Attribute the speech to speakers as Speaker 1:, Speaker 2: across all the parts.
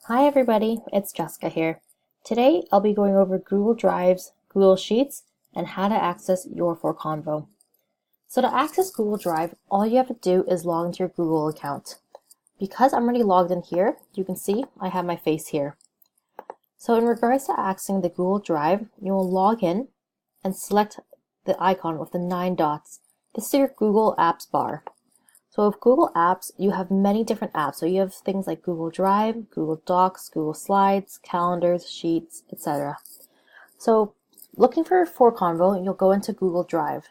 Speaker 1: Hi everybody, it's Jessica here. Today I'll be going over Google Drives, Google Sheets, and how to access your Convo. So to access Google Drive, all you have to do is log into your Google account. Because I'm already logged in here, you can see I have my face here. So in regards to accessing the Google Drive, you will log in and select the icon with the 9 dots. This is your Google Apps bar. So with Google Apps, you have many different apps. So you have things like Google Drive, Google Docs, Google Slides, Calendars, Sheets, etc. So looking for Convo, you'll go into Google Drive.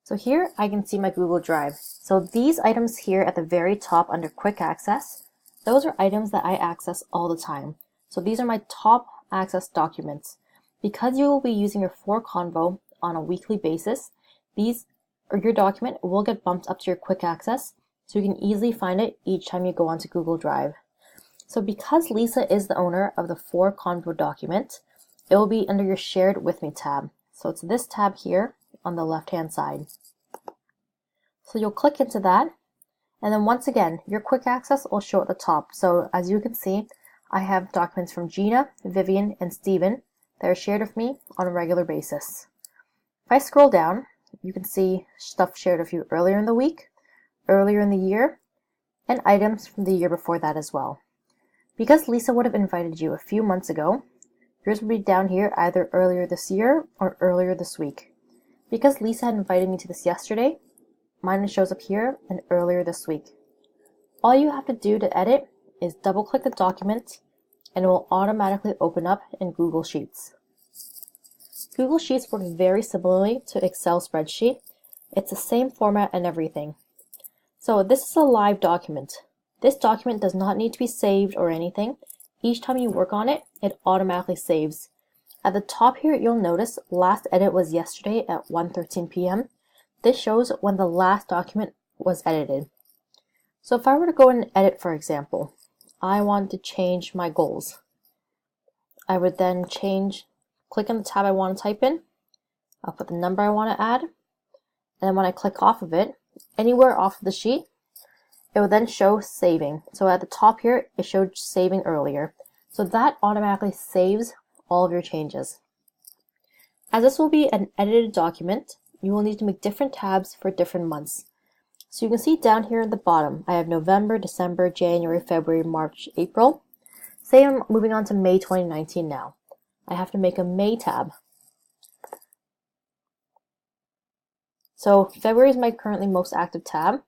Speaker 1: So here I can see my Google Drive. So these items here at the very top under Quick Access, those are items that I access all the time. So these are my top access documents. Because you will be using your Convo on a weekly basis, your document will get bumped up to your Quick Access, so you can easily find it each time you go onto Google Drive. So because Lisa is the owner of the Convo document, it will be under your Shared With Me tab. So it's this tab here on the left-hand side. So you'll click into that, and then once again, your Quick Access will show at the top. So as you can see, I have documents from Gina, Vivian, and Steven that are shared with me on a regular basis. If I scroll down, you can see stuff shared with you earlier in the week, earlier in the year, and items from the year before that as well. Because Lisa would have invited you a few months ago, yours would be down here either earlier this year or earlier this week. Because Lisa had invited me to this yesterday, mine shows up here and earlier this week. All you have to do to edit is double click the document and it will automatically open up in Google Sheets. Google Sheets works very similarly to Excel spreadsheet. It's the same format and everything. So this is a live document. This document does not need to be saved or anything. Each time you work on it, it automatically saves. At the top here, you'll notice last edit was yesterday at 1:13 p.m. This shows when the last document was edited. So if I were to go in and edit, for example, I want to change my goals. I would then click on the tab I want to type in. I'll put the number I want to add. And then when I click off of it, anywhere off of the sheet, it will then show saving. So at the top here, it showed saving earlier. So that automatically saves all of your changes. As this will be an edited document, you will need to make different tabs for different months. So you can see down here at the bottom, I have November, December, January, February, March, April. Say I'm moving on to May 2019 now. I have to make a May tab. So February is my currently most active tab.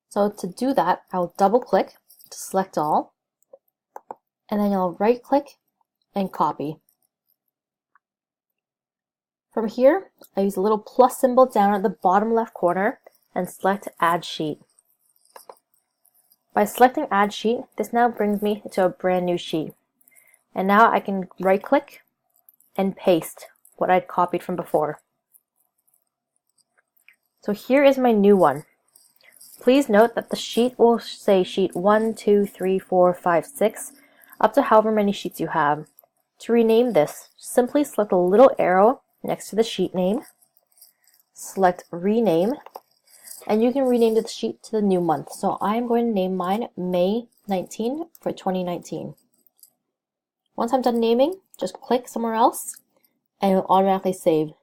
Speaker 1: So to do that, I'll double click to select all, and then I'll right click and copy. From here, I use a little plus symbol down at the bottom left corner and select Add Sheet. By selecting Add Sheet, this now brings me to a brand new sheet. And now I can right click and paste what I'd copied from before. So here is my new one. Please note that the sheet will say sheet 1, 2, 3, 4, 5, 6, up to however many sheets you have. To rename this, simply select a little arrow next to the sheet name, select Rename, and you can rename the sheet to the new month. So I'm going to name mine May 19 for 2019. Once I'm done naming, just click somewhere else and it will automatically save.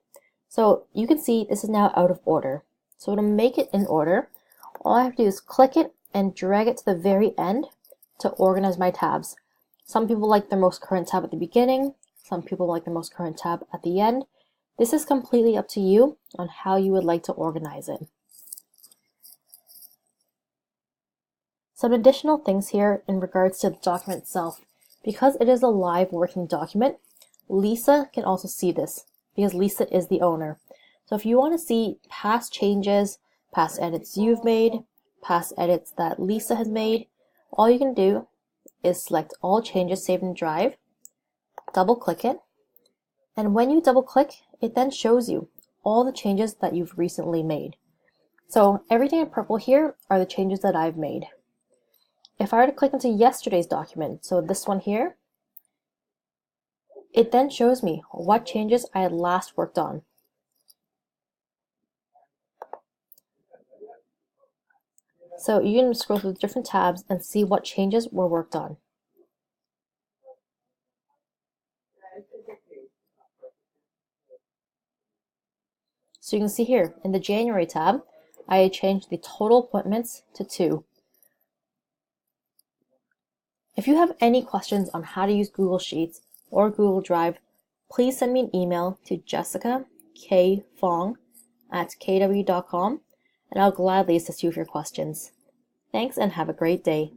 Speaker 1: So you can see this is now out of order. So to make it in order, all I have to do is click it and drag it to the very end to organize my tabs. Some people like their most current tab at the beginning, some people like the most current tab at the end. This is completely up to you on how you would like to organize it. Some additional things here in regards to the document itself. Because it is a live working document, Lisa can also see this because Lisa is the owner. So if you want to see past changes, past edits you've made, past edits that Lisa has made, all you can do is select all changes saved in Drive, double click it, and when you double click, it then shows you all the changes that you've recently made. So everything in purple here are the changes that I've made. If I were to click into yesterday's document, so this one here, it then shows me what changes I had last worked on. So you can scroll through the different tabs and see what changes were worked on. So you can see here in the January tab, I changed the total appointments to 2. If you have any questions on how to use Google Sheets or Google Drive, please send me an email to jessicakfong@kw.com, and I'll gladly assist you with your questions. Thanks and have a great day.